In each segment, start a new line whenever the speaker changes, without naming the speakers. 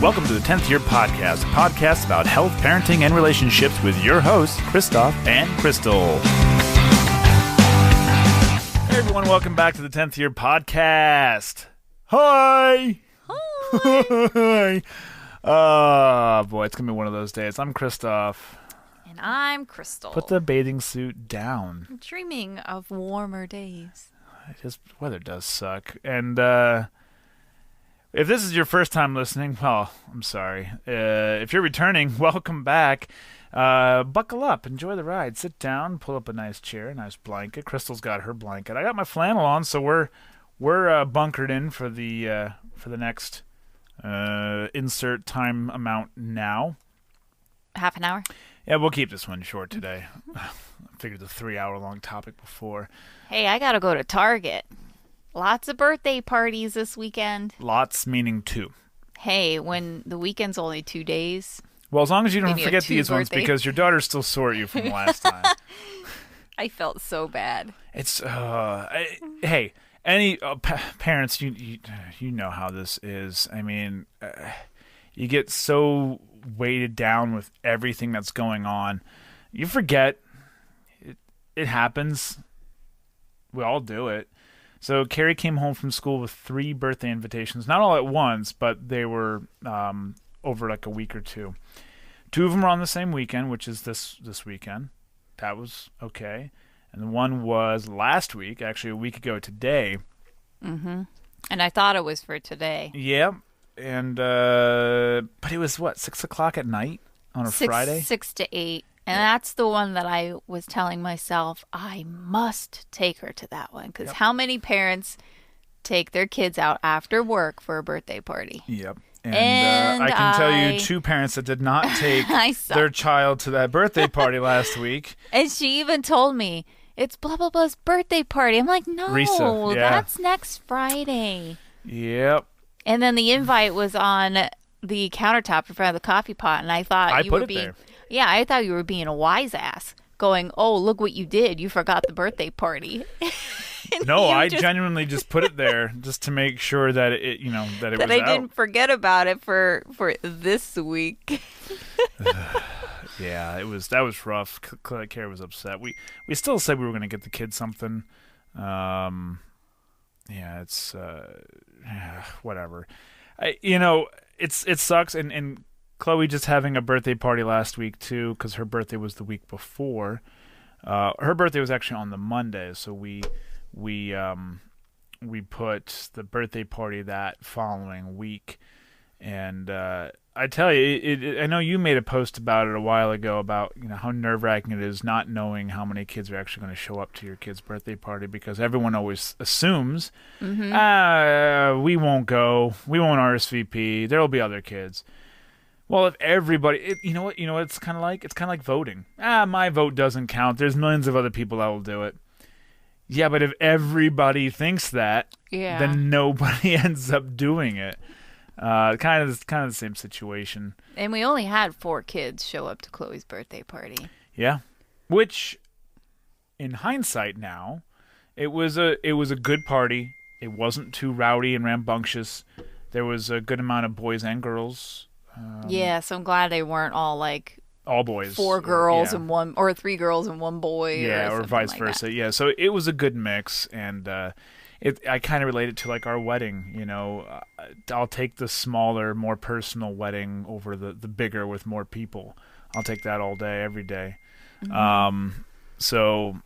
Welcome to the 10th Year Podcast, a podcast about health, parenting, and relationships with your hosts, Christoph and Crystal. Hey everyone, welcome back to the 10th Year Podcast. Hi! Hi! Oh boy, it's going to be one of those days. I'm Christoph.
And I'm Crystal.
Put the bathing suit down.
I'm dreaming of warmer days.
Weather does suck. And if this is your first time listening, well, I'm sorry. If you're returning, welcome back. Buckle up. Enjoy the ride. Sit down. Pull up a nice chair, a nice blanket. Crystal's got her blanket. I got my flannel on, so we're bunkered in for the next insert time amount now.
Half an hour?
Yeah, we'll keep this one short today. I figured the 3-hour-long topic before.
Hey, I gotta go to Target. Lots of birthday parties this weekend.
Lots meaning 2.
Hey, when the weekend's only 2 days.
Well, as long as you don't
Maybe
forget these ones, because your daughter's still sore at you from last time.
I felt so bad.
It's hey, any parents, you know how this is. I mean, you get so weighted down with everything that's going on, you forget. It happens. We all do it. So Carrie came home from school with 3 birthday invitations, not all at once, but they were over like a week or two. 2 of them were on the same weekend, which is this weekend. That was okay. And the one was last week, actually a week ago today.
Mm-hmm. And I thought it was for today.
Yeah. And but it was what, 6 o'clock at night on a Friday?
6 to 8. And that's the one that I was telling myself, I must take her to that one. Because how many parents take their kids out after work for a birthday party?
Yep. And I can tell you 2 parents that did not take their child to that birthday party last week.
And she even told me, it's blah, blah, blah's birthday party. I'm like, no,
Risa, yeah.
That's next Friday.
Yep.
And then the invite was on the countertop in front of the coffee pot. And I thought you were being...
there.
Yeah, I thought you were being a wise ass, going, oh, look what you did. You forgot the birthday party.
No, I genuinely just put it there just to make sure that it, that it was out. That
I didn't forget about it for this week.
Yeah, that was rough. Carrie was upset. We still said we were going to get the kids something. Yeah, it's whatever. It sucks, and Chloe just having a birthday party last week too, because her birthday was the week before. Her birthday was actually on the Monday, so we put the birthday party that following week. And I tell you, I know you made a post about it a while ago about how nerve-wracking it is not knowing how many kids are actually going to show up to your kid's birthday party, because everyone always assumes, we won't go, we won't RSVP, there will be other kids. Well, if everybody, you know what it's kind of like? It's kind of like voting. My vote doesn't count. There's millions of other people that will do it. Yeah, but if everybody thinks that, then nobody ends up doing it. Kind of the same situation.
And we only had 4 kids show up to Chloe's birthday party.
Yeah, which, in hindsight now, it was a good party. It wasn't too rowdy and rambunctious. There was a good amount of boys and girls.
So I'm glad they weren't all like
all boys,
4 girls and 1, or 3 girls and 1 boy.
Yeah, or vice versa. That. Yeah, so it was a good mix, and I kind of relate it to like our wedding. I'll take the smaller, more personal wedding over the bigger with more people. I'll take that all day, every day. Mm-hmm. So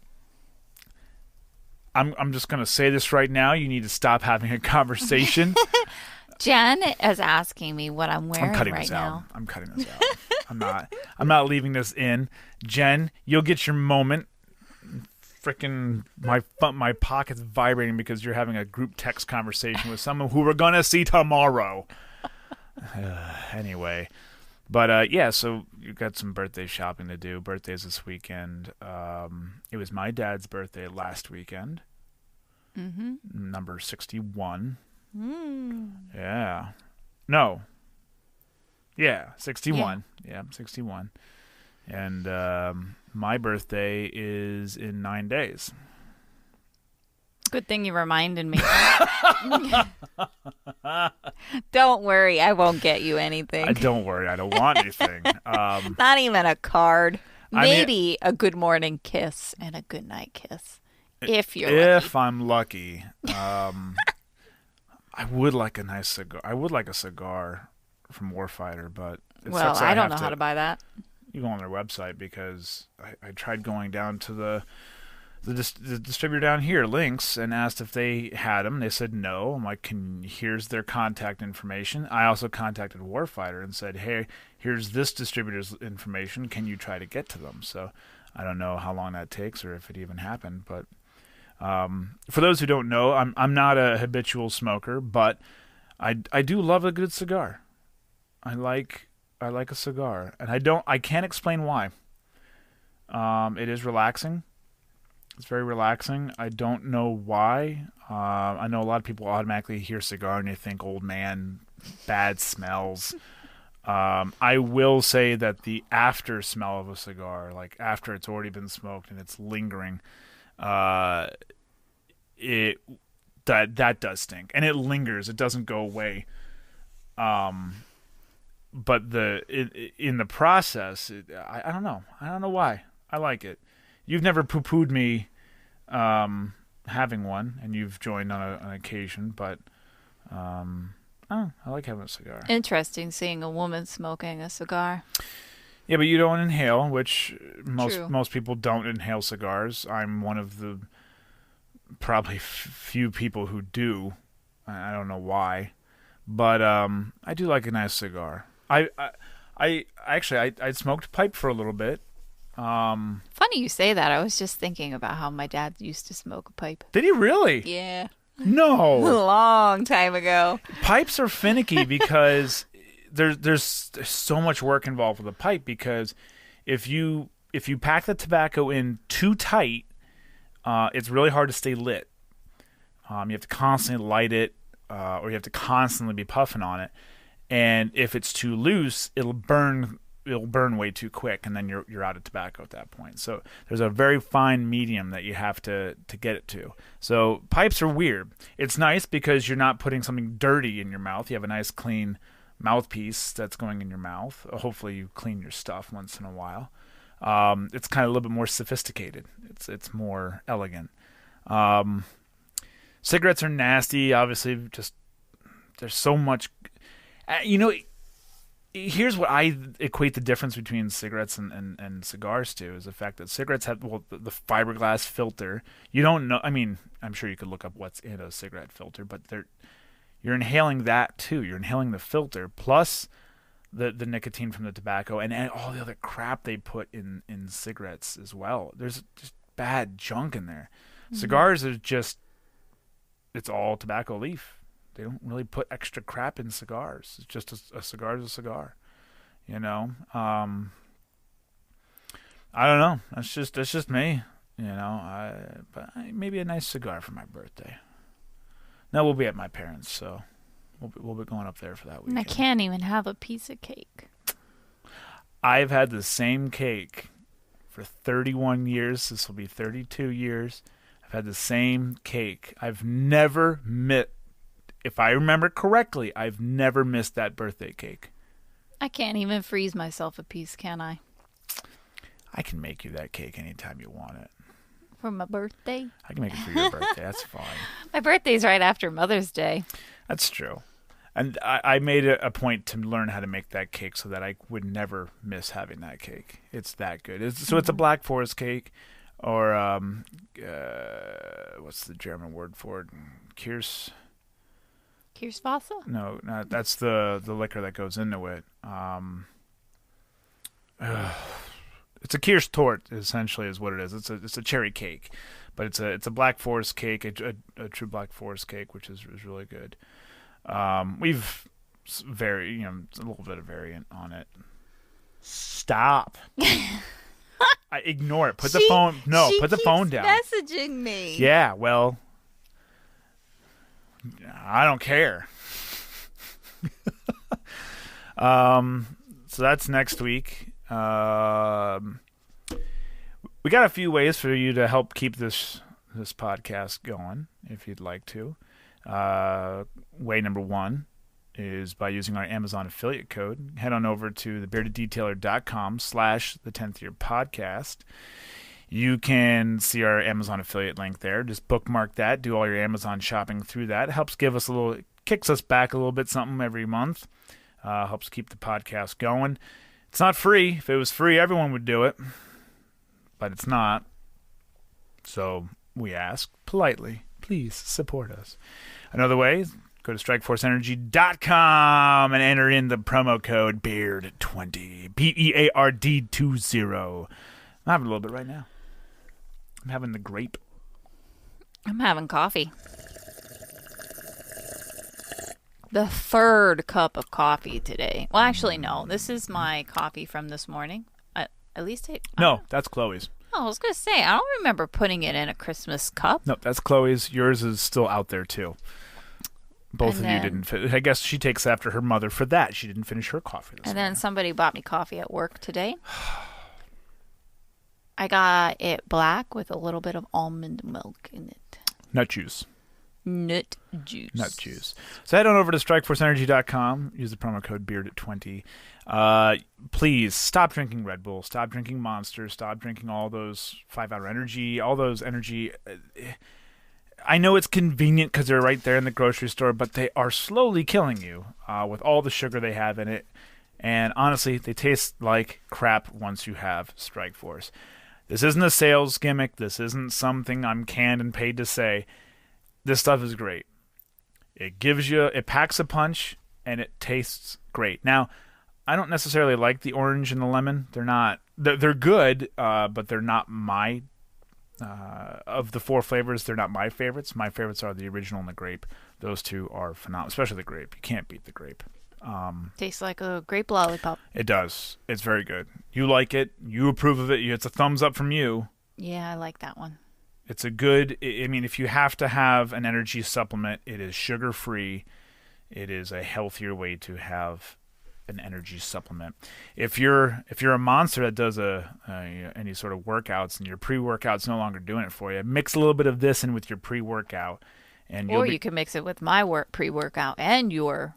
I'm just gonna say this right now. You need to stop having a conversation.
Jen is asking me what I'm wearing right now.
I'm cutting this out. I'm not leaving this in. Jen, you'll get your moment. Frickin' my pocket's vibrating because you're having a group text conversation with someone who we're gonna see tomorrow. Anyway, but so you got some birthday shopping to do. Birthdays this weekend. It was my dad's birthday last weekend. Mm-hmm. Number 61. Yeah. No. Yeah, 61. Yeah, 61. And my birthday is in 9 days.
Good thing you reminded me. Don't worry, I won't get you anything.
Don't worry, I don't want anything.
Not even a card.
I mean,
Maybe a good morning kiss and a good night kiss. If you're lucky.
if I'm lucky, I would like a nice cigar. I would like a cigar from Warfighter, but it
Well,
sucks that
I don't know
have
how to buy that.
You go on their website because I tried going down to the distributor down here, Lynx, and asked if they had them. They said no. I'm like, here's their contact information. I also contacted Warfighter and said, hey, here's this distributor's information. Can you try to get to them? So I don't know how long that takes or if it even happened. But for those who don't know, I'm not a habitual smoker, but I do love a good cigar. I like a cigar, and I can't explain why. It is relaxing. It's very relaxing. I don't know why. I know a lot of people automatically hear cigar and they think old man, bad smells. I will say that the after smell of a cigar, like after it's already been smoked and it's lingering, it that does stink, and it lingers. It doesn't go away. But in the process, I don't know. I don't know why. I like it. You've never poo-pooed me having one, and you've joined on an occasion, but I like having a cigar.
Interesting seeing a woman smoking a cigar.
Yeah, but you don't inhale, which
True.
most people don't inhale cigars. I'm one of the probably few people who do. I don't know why, but I do like a nice cigar. I actually smoked pipe for a little bit.
Funny you say that. I was just thinking about how my dad used to smoke a pipe.
Did he really?
Yeah. A
No.
long time ago.
Pipes are finicky because there's so much work involved with a pipe, because if you pack the tobacco in too tight, it's really hard to stay lit. You have to constantly light it, or you have to constantly be puffing on it. And if it's too loose, it'll burn way too quick, and then you're out of tobacco at that point. So there's a very fine medium that you have to get it to. So pipes are weird. It's nice because you're not putting something dirty in your mouth. You have a nice clean mouthpiece that's going in your mouth. Hopefully you clean your stuff once in a while. It's kind of a little bit more sophisticated. It's more elegant. Cigarettes are nasty. Obviously, just there's so much. Here's what I equate the difference between cigarettes and cigars to, is the fact that cigarettes have the fiberglass filter. You don't know. I mean, I'm sure you could look up what's in a cigarette filter, but you're inhaling that too. You're inhaling the filter plus the nicotine from the tobacco and all the other crap they put in cigarettes as well. There's just bad junk in there. Mm-hmm. Cigars are just, it's all tobacco leaf. They don't really put extra crap in cigars. It's just a cigar is a cigar, you know. I don't know. That's just me, you know. Maybe a nice cigar for my birthday. Now we'll be at my parents', so we'll be going up there for that weekend.
And I can't even have a piece of cake.
I've had the same cake for 31 years. This will be 32 years. I've had the same cake. I've never if I remember correctly, I've never missed that birthday cake.
I can't even freeze myself a piece, can I?
I can make you that cake anytime you want it.
For my birthday?
I can make it for your birthday. That's fine.
My birthday's right after Mother's Day.
That's true. And I made a point to learn how to make that cake so that I would never miss having that cake. It's that good. It's a Black Forest cake, or what's the German word for it?
Kirschwasser?
No, that's the liquor that goes into it. It's a Kirschtorte, essentially, is what it is. It's a cherry cake, but it's a Black Forest cake, a true Black Forest cake, which is really good. We've a little bit of variant on it. Stop. I ignore it. Put the phone down.
Messaging me.
Yeah, well, I don't care. So that's next week. We got a few ways for you to help keep this podcast going, if you'd like to. Way number one is by using our Amazon affiliate code. Head on over to thebeardeddetailer.com/the 10th year podcast. You can see our Amazon affiliate link there. Just bookmark that. Do all your Amazon shopping through that. It helps give us kicks us back a little bit something every month. Helps keep the podcast going. It's not free. If it was free, everyone would do it. But it's not. So we ask politely, please support us. Another way, go to strikeforceenergy.com and enter in the promo code BEARD20. BEARD20. I'm having a little bit right now. I'm having the grape.
I'm having coffee. The third cup of coffee today. Well, actually, no. This is my coffee from this morning. At least
No, that's Chloe's.
Oh, I was going to say, I don't remember putting it in a Christmas cup.
No, that's Chloe's. Yours is still out there, too. Both of you didn't finish. I guess she takes after her mother for that. She didn't finish her coffee this morning.
Then somebody bought me coffee at work today. I got it black with a little bit of almond milk in it.
Nut juice.
Nut juice.
Nut juice. So head on over to strikeforceenergy.com. Use the promo code BEARD20. Please stop drinking Red Bull. Stop drinking Monster. Stop drinking all those 5-hour energy. All those energy. I know it's convenient because they're right there in the grocery store, but they are slowly killing you with all the sugar they have in it. And honestly, they taste like crap once you have Strike Force. This isn't a sales gimmick. This isn't something I'm canned and paid to say. This stuff is great. It packs a punch, and it tastes great. Now, I don't necessarily like the orange and the lemon. They're good, but they're not my, of the four flavors, they're not my favorites. My favorites are the original and the grape. Those two are phenomenal, especially the grape. You can't beat the grape.
Tastes like a grape lollipop.
It does. It's very good. You like it. You approve of it. It's a thumbs up from you.
Yeah, I like that one.
It's a good, if you have to have an energy supplement, it is sugar-free. It is a healthier way to have an energy supplement. If you're a monster that does any sort of workouts and your pre-workout's no longer doing it for you, mix a little bit of this in with your pre-workout.
Or you can mix it with my pre-workout and your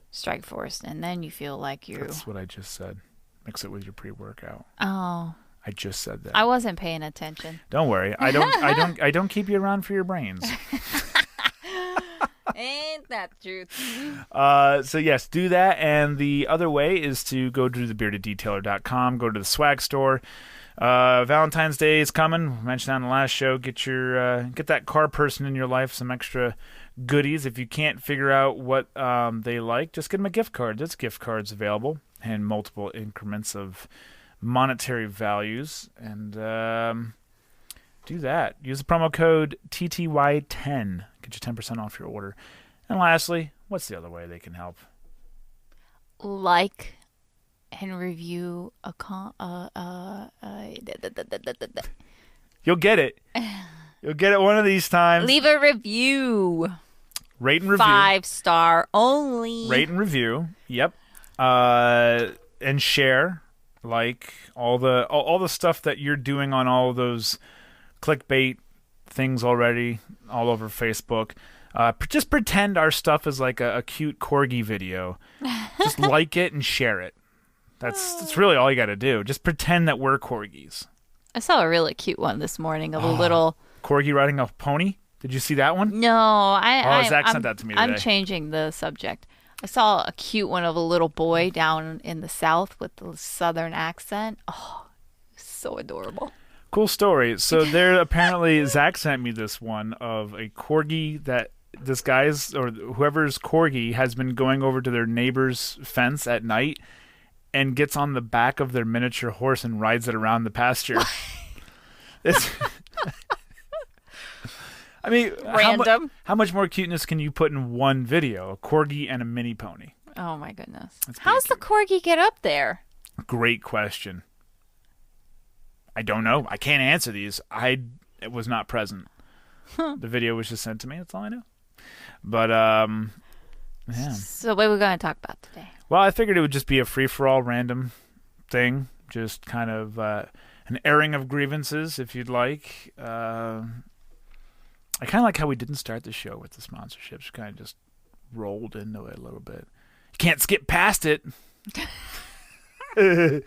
Strike Force, and then you feel like you're...
That's what I just said. Mix it with your pre-workout.
Oh.
I just said that.
I wasn't paying attention.
Don't worry. I don't keep you around for your brains.
Ain't that truth?
So yes, do that. And the other way is to go to thebeardeddetailer.com, go to the swag store. Valentine's Day is coming. Mentioned on the last show. Get that car person in your life some extra goodies. If you can't figure out what they like, just get them a gift card. There's gift cards available in multiple increments of monetary values, and do that. Use the promo code TTY10. Get you 10% off your order. And lastly, what's the other way they can help?
Like and review
You'll get it. You'll get it one of these times.
Leave a review.
Rate and review.
5-star only.
Rate and review. Yep. And share. Like all the stuff that you're doing on all of those clickbait things already all over Facebook. Just pretend our stuff is like a cute corgi video. Just like it and share it. That's really all you got to do. Just pretend that we're corgis.
I saw a really cute one this morning of a little
corgi riding a pony. Did you see that one?
No,
Zach sent that to me today.
I'm changing the subject. I saw a cute one of a little boy down in the South with the Southern accent. Oh, so adorable.
Cool story. So there apparently Zach sent me this one of a corgi that this guy's or whoever's corgi has been going over to their neighbor's fence at night and gets on the back of their miniature horse and rides it around the pasture. I mean,
random.
How much more cuteness can you put in one video? A corgi and a mini pony.
Oh my goodness. How's the corgi get up there?
Great question. I don't know. I can't answer these. I was not present. The video was just sent to me. That's all I know. But, yeah.
So what are we going to talk about today?
Well, I figured it would just be a free-for-all random thing. Just kind of an airing of grievances, if you'd like. I kind of like how we didn't start the show with the sponsorships. We kind of just rolled into it a little bit. You can't skip past it. But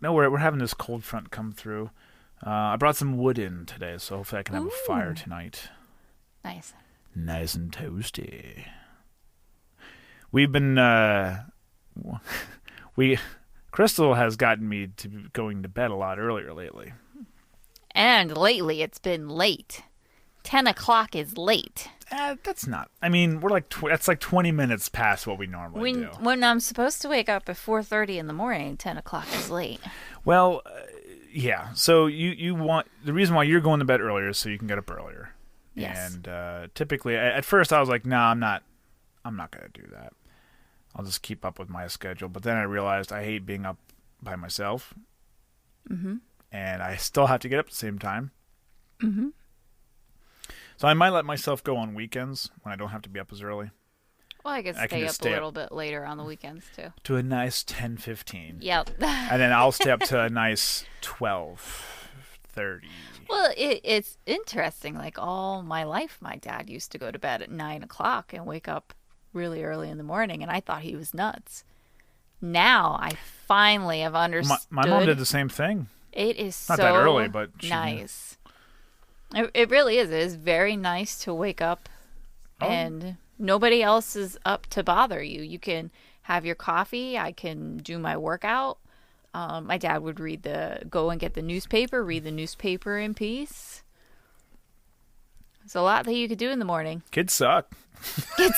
no, we're having this cold front come through. I brought some wood in today, so hopefully I can have a fire tonight.
Nice.
Nice and toasty. We've been Crystal has gotten me to going to bed a lot earlier lately.
And lately it's been late. 10 o'clock is late.
That's not. I mean, we're like that's like 20 minutes past what we normally do.
When I'm supposed to wake up at 4:30 in the morning, 10 o'clock is late.
Well, yeah. So you want the reason why you're going to bed earlier is so you can get up earlier.
Yes.
And typically, at first I was like, nah, I'm not going to do that. I'll just keep up with my schedule. But then I realized I hate being up by myself.
Mm-hmm.
And I still have to get up at the same time.
Mm-hmm.
So I might let myself go on weekends when I don't have to be up as early.
Well, I can stay up a little bit later on the weekends, too.
To a nice 10:15.
Yep.
And then I'll stay up to a nice 12:30.
Well, it's interesting. Like, all my life, my dad used to go to bed at 9 o'clock and wake up really early in the morning, and I thought he was nuts. Now, I finally have understood.
My mom did the same thing.
It is
not
so
that early, but
nice. It really is. It is very nice to wake up and nobody else is up to bother you. You can have your coffee. I can do my workout. My dad would go and get the newspaper, read the newspaper in peace. There's a lot that you could do in the morning.
Kids suck. You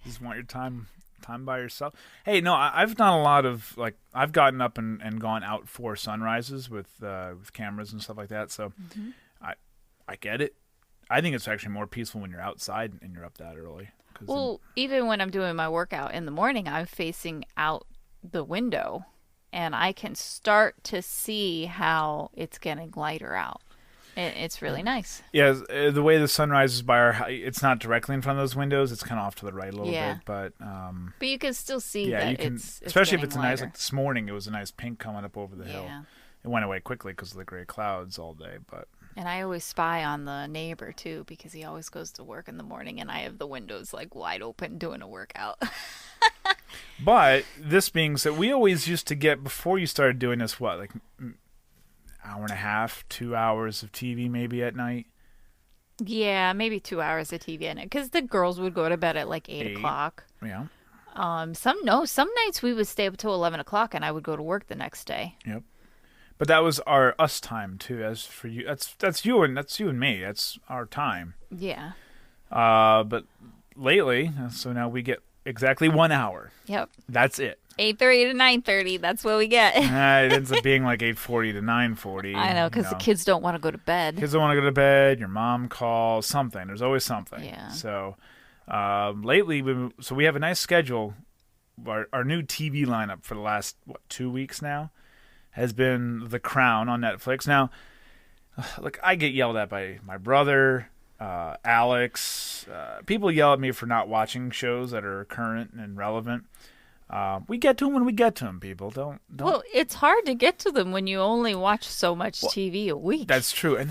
just want your time by yourself. Hey, no, I've done a lot of, like, I've gotten up and gone out for sunrises with cameras and stuff like that. So I get it. I think it's actually more peaceful when you're outside and you're up that early.
Well, even when I'm doing my workout in the morning, I'm facing out the window and I can start to see how it's getting lighter out. It's really nice.
Yeah, the way the sun rises by our house, it's not directly in front of those windows. It's kind of off to the right a little bit, but
you can still see that you can, it's
especially if it's
lighter.
a nice. Like this morning, it was a nice pink coming up over the hill. It went away quickly because of the gray clouds all day, but.
And I always spy on the neighbor too because he always goes to work in the morning, and I have the windows like wide open doing a workout.
But this being said, we always used to get before you started doing this. What, like? Hour and a half, 2 hours of TV maybe at night.
Yeah, maybe 2 hours of TV at night because the girls would go to bed at like 8 o'clock.
Yeah.
Some nights we would stay up till 11 o'clock and I would go to work the next day.
Yep. But that was our us time too. As for you, that's you and me. That's our time.
Yeah.
But lately, so now we get exactly 1 hour.
Yep.
That's it.
8:30 to 9:30. That's what we get.
It ends up being like 8:40 to 9:40.
I know, because the kids don't want to go to bed.
Kids don't want to go to bed. Your mom calls. Something. There's always something.
Yeah.
So lately, we have a nice schedule. Our new TV lineup for the last 2 weeks now has been The Crown on Netflix. Now, look, I get yelled at by my brother, Alex. People yell at me for not watching shows that are current and relevant. We get to them when we get to them, people. Don't.
Well, it's hard to get to them when you only watch so much TV a week.
That's true, and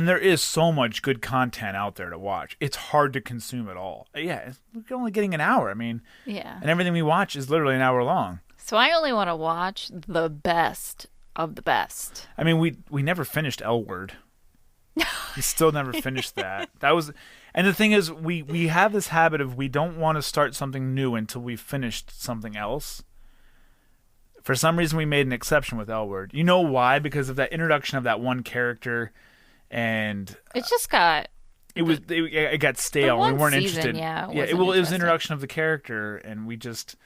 there is so much good content out there to watch. It's hard to consume it all. Yeah, we're only getting an hour. I mean,
yeah,
and everything we watch is literally an hour long.
So I only want to watch the best of the best.
I mean, we never finished L Word. We still never finished that. And the thing is, we have this habit of we don't want to start something new until we've finished something else. For some reason, we made an exception with L Word. You know why? Because of that introduction of that one character, and
it just got
it got stale. We weren't interested.
It
was the introduction of the character, and we just.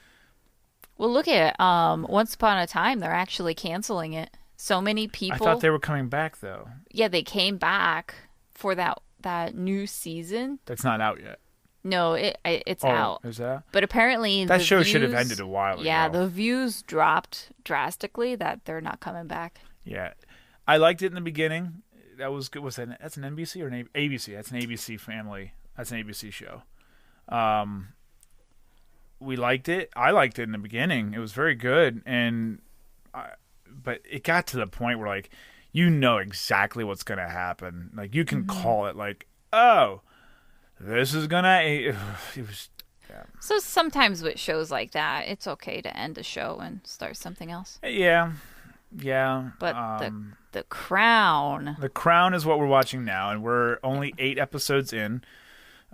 Well, look at it. Once Upon a Time, they're actually canceling it. So many people.
I thought they were coming back though.
Yeah, they came back for that new season.
That's not out yet.
No, it's out.
Is that?
But apparently
that show should have ended a while ago.
Yeah, the views dropped drastically. That they're not coming back.
Yeah, I liked it in the beginning. That was good. That's an NBC or an ABC? That's an ABC family. That's an ABC show. We liked it. I liked it in the beginning. It was very good, but it got to the point where like you know exactly what's going to happen. Like, you can call it, like, oh, this is going to... It was... Yeah.
So sometimes with shows like that, it's okay to end a show and start something else.
Yeah.
But the Crown.
The Crown is what we're watching now, and we're only 8 episodes in.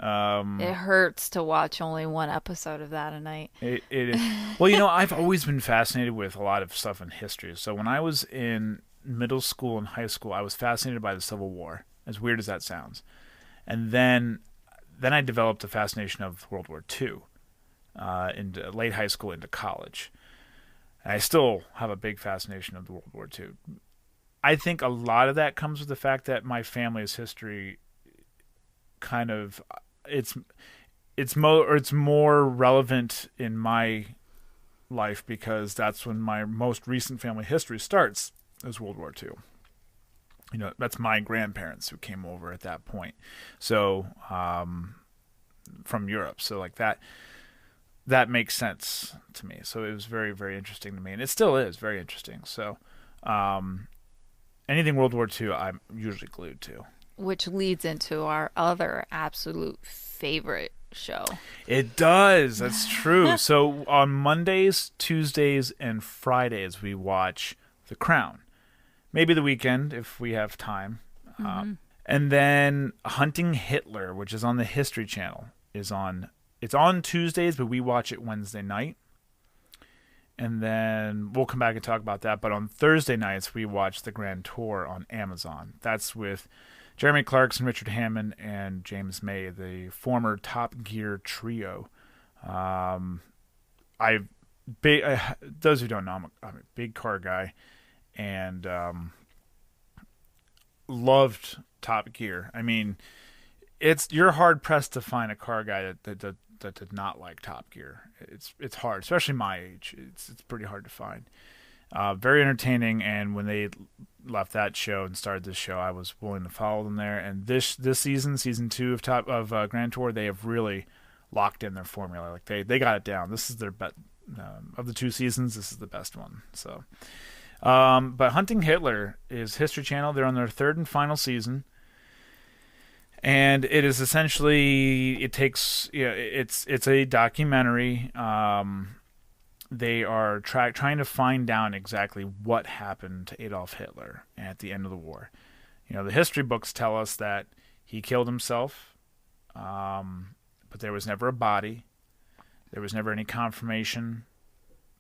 It hurts to watch only one episode of that a night.
It is. Well, I've always been fascinated with a lot of stuff in history. So when I was in middle school and high school, I was fascinated by the Civil War, as weird as that sounds. And then I developed a fascination of World War II into late high school into college. And I still have a big fascination of the World War II. I think a lot of that comes with the fact that my family's history kind of it's more relevant in my life because that's when my most recent family history starts, is World War II. That's my grandparents who came over at that point. So from Europe. So like that makes sense to me. So it was very, very interesting to me, and it still is very interesting. So anything World War II, I'm usually glued to.
Which leads into our other absolute favorite show.
It does. That's true. So on Mondays, Tuesdays, and Fridays, we watch The Crown. Maybe the weekend if we have time. And then Hunting Hitler, which is on the History Channel, it's on Tuesdays, but we watch it Wednesday night. And then we'll come back and talk about that. But on Thursday nights, we watch The Grand Tour on Amazon. That's with Jeremy Clarkson, Richard Hammond, and James May, the former Top Gear trio. Those who don't know, I'm a big car guy, and loved Top Gear. I mean, you're hard pressed to find a car guy that did not like Top Gear. It's hard, especially my age. It's pretty hard to find. Very entertaining, and when they left that show and started this show, I was willing to follow them there. And this season 2 of Grand Tour, they have really locked in their formula. Like they got it down. This is their best of the 2 seasons. This is the best one. So, but Hunting Hitler is History Channel. They're on their 3rd and final season, and it is essentially it's a documentary. They are trying to find down exactly what happened to Adolf Hitler at the end of the war. The history books tell us that he killed himself, but there was never a body. There was never any confirmation.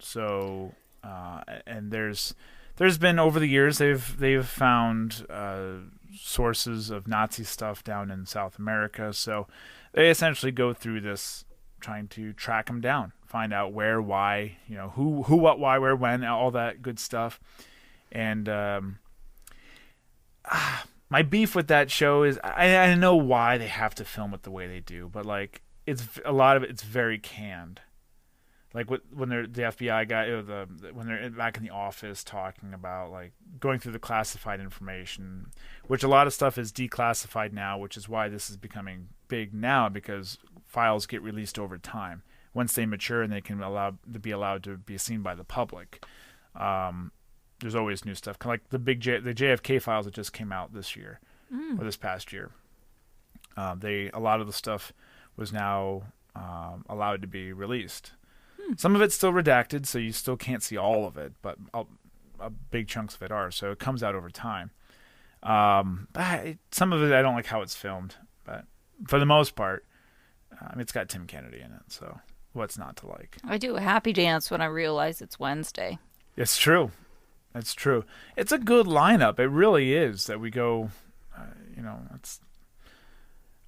So, and there's been over the years they've found sources of Nazi stuff down in South America. So they essentially go through this trying to track him down. Find out where, why, who, what, why, where, when, all that good stuff. And my beef with that show is I know why they have to film it the way they do, but like it's a lot of it's very canned. Like when they're the FBI guy, when they're back in the office talking about like going through the classified information, which a lot of stuff is declassified now, which is why this is becoming big now because files get released over time. Once they mature and they can be allowed to be seen by the public, there's always new stuff. Kind of like the JFK files that just came out this year or this past year. A lot of the stuff was now allowed to be released. Some of it's still redacted, so you still can't see all of it, but big chunks of it are. So it comes out over time. Some of it I don't like how it's filmed, but for the most part, it's got Tim Kennedy in it, so. What's not to like? I do a happy dance when I realize it's Wednesday. It's true. It's true. It's a good lineup. It really is that we go, it's,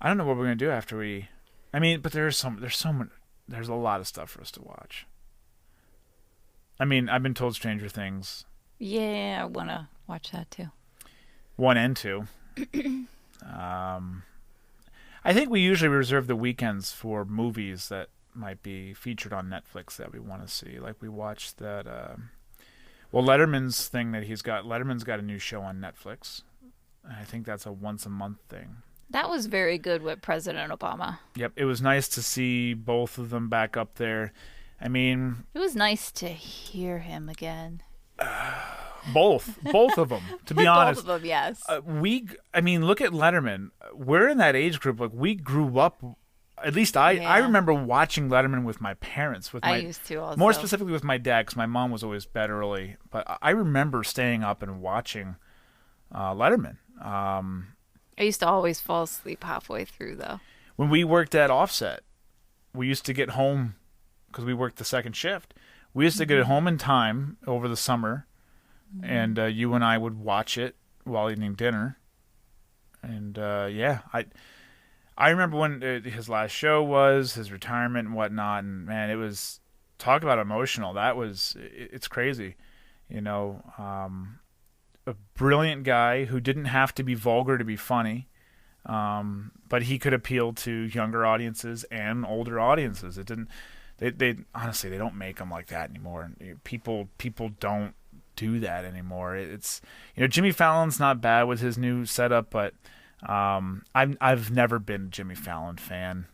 I don't know what we're going to do after we, but there's a lot of stuff for us to watch. I've been told Stranger Things. Yeah, I want to watch that too. 1 and 2. I think we usually reserve the weekends for movies that might be featured on Netflix that we want to see. Like we watched that Letterman's thing that Letterman's got a new show on Netflix. I think that's a once a month thing. That was very good with President Obama. Yep, it was nice to see both of them back up there. It was nice to hear him again. both of them. To be honest,
Both of them, yes.
I mean, look at Letterman. We're in that age group. Like we grew up. At least I
Yeah.
remember watching Letterman with my parents.
I used to also.
More specifically with my dad, because my mom was always bed early. But I remember staying up and watching Letterman.
I used to always fall asleep halfway through, though.
When we worked at Offset, we used to get home because we worked the second shift. We used to get home in time over the summer, and you and I would watch it while eating dinner. And I remember when his last show was, his retirement and whatnot, and man, it was, talk about emotional. It's crazy, you know. A brilliant guy who didn't have to be vulgar to be funny, but he could appeal to younger audiences and older audiences. It didn't. They honestly, they don't make them like that anymore. People don't do that anymore. It's, you know, Jimmy Fallon's not bad with his new setup, but I've never been a Jimmy Fallon fan.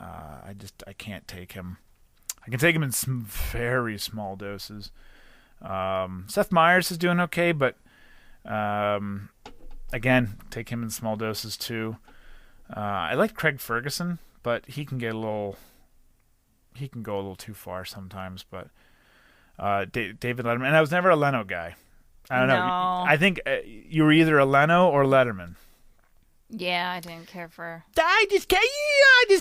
I can't take him. I can take him in some very small doses. Seth Meyers is doing okay, but again, take him in small doses too. I like Craig Ferguson, but he can go a little too far sometimes. But David Letterman, and I was never a Leno guy. I don't know. I think you were either a Leno or Letterman.
Yeah, I didn't care for.
I just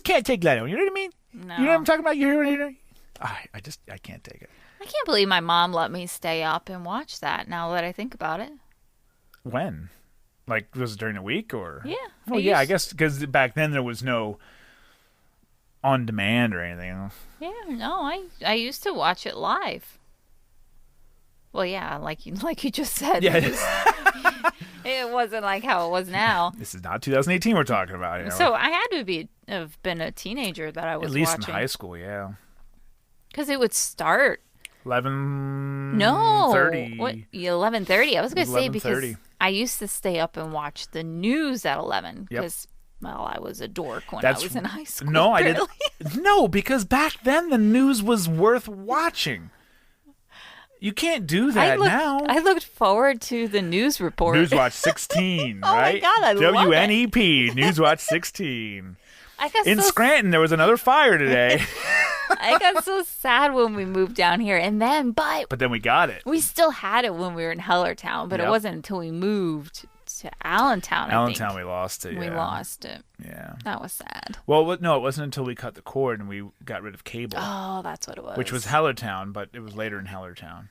can't take Leno. You know what I mean?
No.
You know what I'm talking about? You hear it? I can't take it.
I can't believe my mom let me stay up and watch that. Now that I think about it.
When? Like, was it during the week or?
Yeah.
Oh, yeah, I guess because back then there was no on demand or anything.
Yeah, no, I used to watch it live. Well, yeah, like you just said.
Yeah.
It wasn't like how it was now.
This is not 2018 we're talking about. You know?
So I had to have been a teenager that I was
at least
watching.
in high school, yeah.
Because it would start
11.
No.
30.
What? 11:30. I was going to say because
11:30.
I used to stay up and watch the news at 11
Yep.
because, well, I was a dork when
That's-
I was in high school.
No, I
really.
didn't. No, because back then the news was worth watching. You can't do that now.
I looked forward to the news report.
Newswatch 16,
Oh my
right?
God, I love it.
WNEP, Newswatch 16.
I got
In
so
Scranton, there was another fire today.
I got so sad when we moved down here, and then but
But then we got it.
we still had it when we were in Hellertown, but
Yep.
it wasn't until we moved to Allentown.
Allentown, we lost it.
we
Yeah.
lost it.
Yeah.
That was sad.
Well, no, it wasn't until we cut the cord and we got rid of cable,
Oh, that's what it was.
which was Hellertown, but it was later in Hellertown,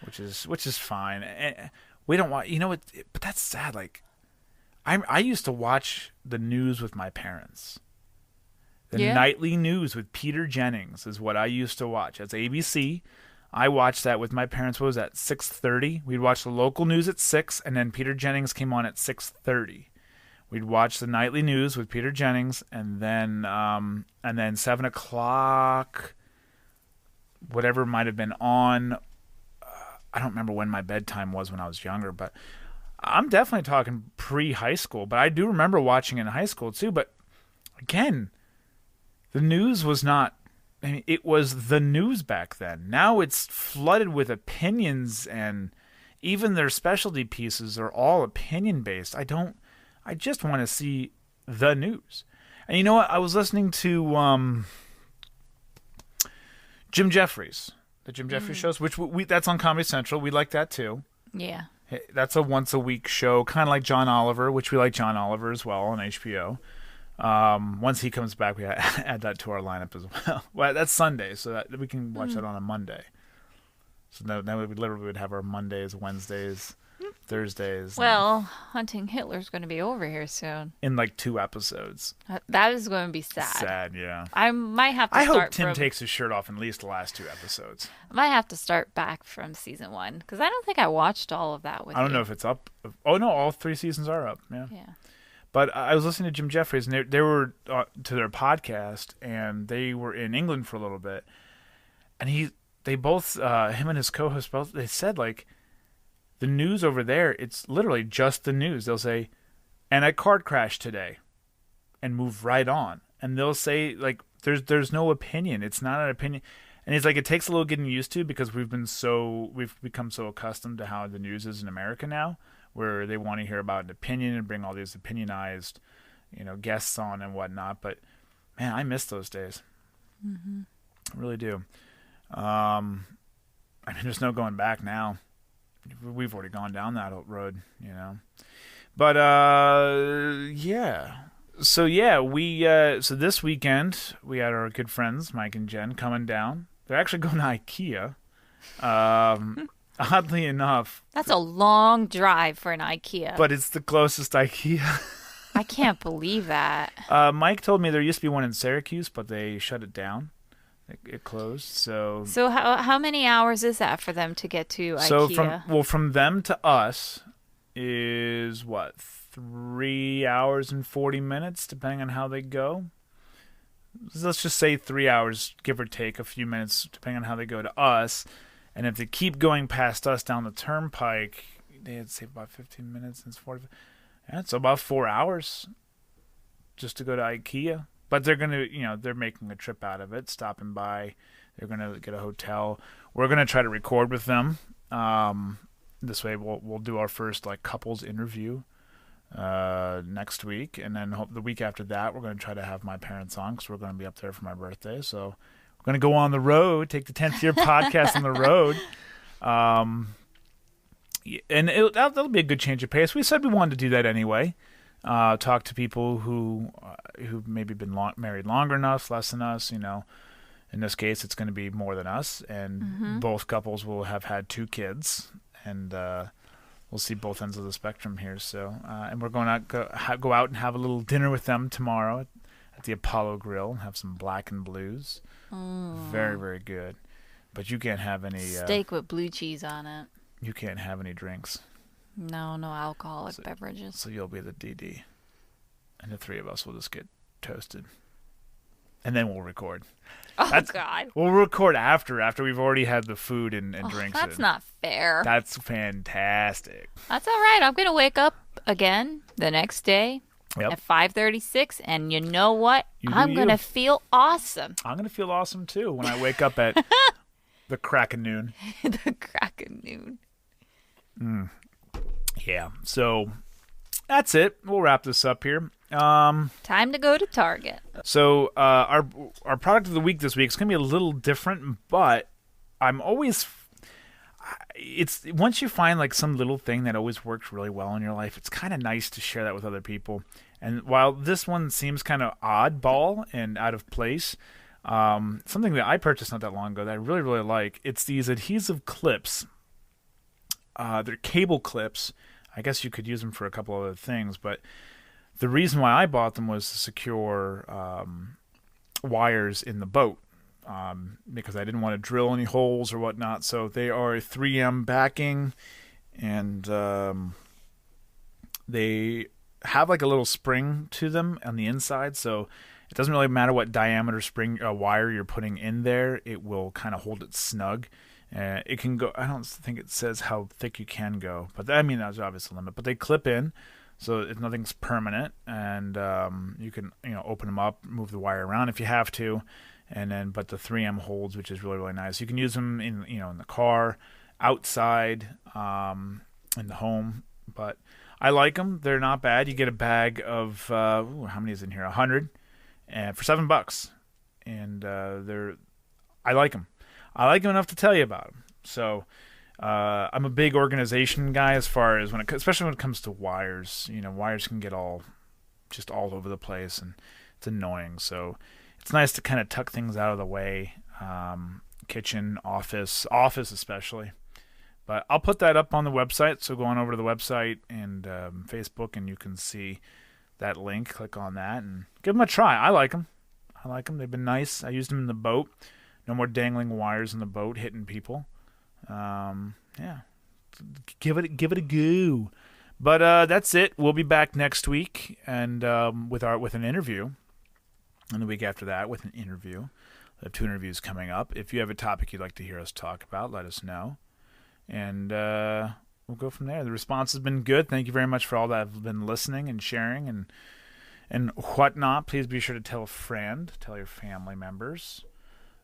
which is fine. And we don't want, you know what? But that's sad. Like, I used to watch the news with my parents. The
Yeah.
nightly news with Peter Jennings is what I used to watch. That's ABC. I watched that with my parents. What was that? 6:30. We'd watch the local news at 6, and then Peter Jennings came on at 6:30. We'd watch the nightly news with Peter Jennings, and then 7:00, whatever might have been on. I don't remember when my bedtime was when I was younger, but I'm definitely talking pre-high school. But I do remember watching in high school too. But again, the news was not. I mean, it was the news back then. Now it's flooded with opinions, and even their specialty pieces are all opinion based. I just want to see the news. And you know what? I was listening to Jim Jeffries, the Jim Jeffries shows, which that's on Comedy Central. We like that too.
Yeah.
That's a once a week show, kind of like John Oliver, which we like John Oliver as well on HBO. Once he comes back, we add that to our lineup as well. Well, that's Sunday, so that we can watch that on a Monday. So now we literally would have our Mondays, Wednesdays, Thursdays.
Well, Hunting Hitler's going to be over here soon.
In like 2 episodes.
That is going to be sad.
Sad, yeah.
I might have to
I
start
hope Tim
from,
takes his shirt off in at least the last 2 episodes.
I might have to start back from season 1 because I don't think I watched all of that with
I don't
you.
know if it's up. Oh no, all 3 seasons are up. Yeah.
Yeah.
But I was listening to Jim Jeffries, and they were to their podcast, and they were in England for a little bit, and they both him and his co-host both, they said like the news over there, it's literally just the news. They'll say, and a car crashed today, and move right on, and they'll say like there's no opinion. It's not an opinion, And he's like, it takes a little getting used to because we've become so accustomed to how the news is in America now, where they want to hear about an opinion and bring all these opinionized, guests on and whatnot. But man, I miss those days.
Mm-hmm.
I really do. I mean, there's no going back now. We've already gone down that road, But yeah. So so this weekend we had our good friends Mike and Jen coming down. They're actually going to IKEA. Oddly enough,
that's a long drive for an IKEA.
But it's the closest IKEA.
I can't believe that.
Mike told me there used to be one in Syracuse, but they shut it down. It closed. So
how many hours is that for them to get to IKEA?
So from them to us is what, 3 hours and 40 minutes, depending on how they go. Let's just say 3 hours, give or take a few minutes, depending on how they go to us. And if they keep going past us down the turnpike, they had to say about 15 minutes and 40. Yeah, it's about 4 hours just to go to IKEA. But they're gonna, they're making a trip out of it, stopping by. They're gonna get a hotel. We're gonna try to record with them. This way, we'll do our first couples interview next week, and then the week after that, we're going to try to have my parents on because we're going to be up there for my birthday. So we're going to go on the road, take the 10th year podcast on the road, and that'll be a good change of pace. We said we wanted to do that anyway. Talk to people who've maybe been married longer than us, less than us. In this case, it's going to be more than us, and both couples will have had 2 kids, and we'll see both ends of the spectrum here. So, and we're going to go out and have a little dinner with them tomorrow at the Apollo Grill and have some black and blues. Very, very good. But you can't have any
steak with blue cheese on it.
You can't have any drinks.
No alcoholic beverages.
So you'll be the DD, and the 3 of us will just get toasted, and then we'll record.
God!
We'll record after we've already had the food and drinks.
That's not fair.
That's fantastic.
That's all right. I'm gonna wake up again the next day at 5:36, and you know what? I'm gonna feel awesome.
I'm gonna feel awesome too when I wake up at the crack of noon.
The crack of noon.
Yeah. So that's it. We'll wrap this up here.
Time to go to Target.
So our product of the week this week is going to be a little different, but it's once you find some little thing that always works really well in your life, it's kind of nice to share that with other people. And while this one seems kind of oddball and out of place, something that I purchased not that long ago that I really, really like, it's these adhesive clips. They're cable clips. I guess you could use them for a couple other things, but the reason why I bought them was to secure wires in the boat because I didn't want to drill any holes or whatnot. So they are a 3M backing, and they have a little spring to them on the inside. So it doesn't really matter what diameter spring wire you're putting in there. It will kind of hold it snug. It can go. I don't think it says how thick you can go, but that's obviously a limit. But they clip in, so nothing's permanent, and you can open them up, move the wire around if you have to, and then but the 3M holds, which is really, really nice. You can use them in in the car, outside, in the home. But I like them. They're not bad. You get a bag of how many is in here? 100, and for $7, and I like them. I like them enough to tell you about them. So I'm a big organization guy as far as especially when it comes to wires. Wires can get all over the place, and it's annoying. So it's nice to kind of tuck things out of the way. Kitchen, office especially. But I'll put that up on the website. So go on over to the website and Facebook, and you can see that link. Click on that and give them a try. I like them. They've been nice. I used them in the boat. No more dangling wires in the boat hitting people. Yeah, give it a go. But that's it. We'll be back next week, and with an interview, and the week after that with an interview. We have 2 interviews coming up. If you have a topic you'd like to hear us talk about, let us know, and we'll go from there. The response has been good. Thank you very much for all that have been listening and sharing and whatnot. Please be sure to tell a friend, tell your family members.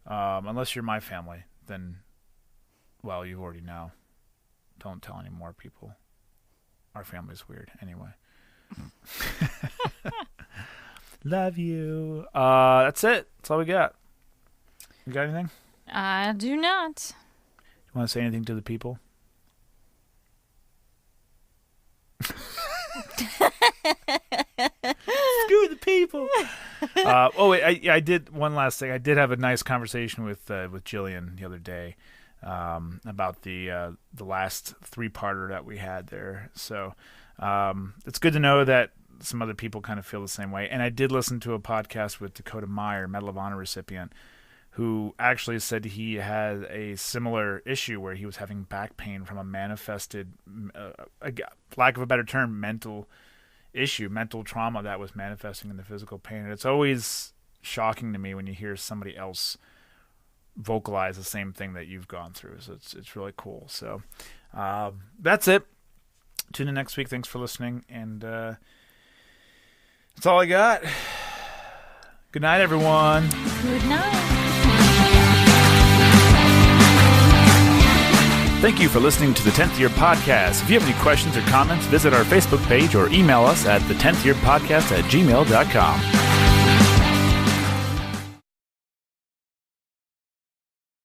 Unless you're my family, then, well, you already know. Don't tell any more people. Our family's weird. Anyway. Love you. That's it. That's all we got. You got anything?
I do not.
You want to say anything to the people? Screw the people. I did one last thing. I did have a nice conversation with Jillian the other day about the last 3-parter that we had there. So it's good to know that some other people kind of feel the same way. And I did listen to a podcast with Dakota Meyer, Medal of Honor recipient, who actually said he had a similar issue where he was having back pain from a manifested, lack of a better term, mental issue, mental trauma that was manifesting in the physical pain. And it's always shocking to me when you hear somebody else vocalize the same thing that you've gone through. So it's really cool. So that's it. Tune in next week. Thanks for listening. And that's all I got. Good night, everyone.
Good night.
Thank you for listening to the 10th Year Podcast. If you have any questions or comments, visit our Facebook page or email us at the10thyearpodcast@gmail.com.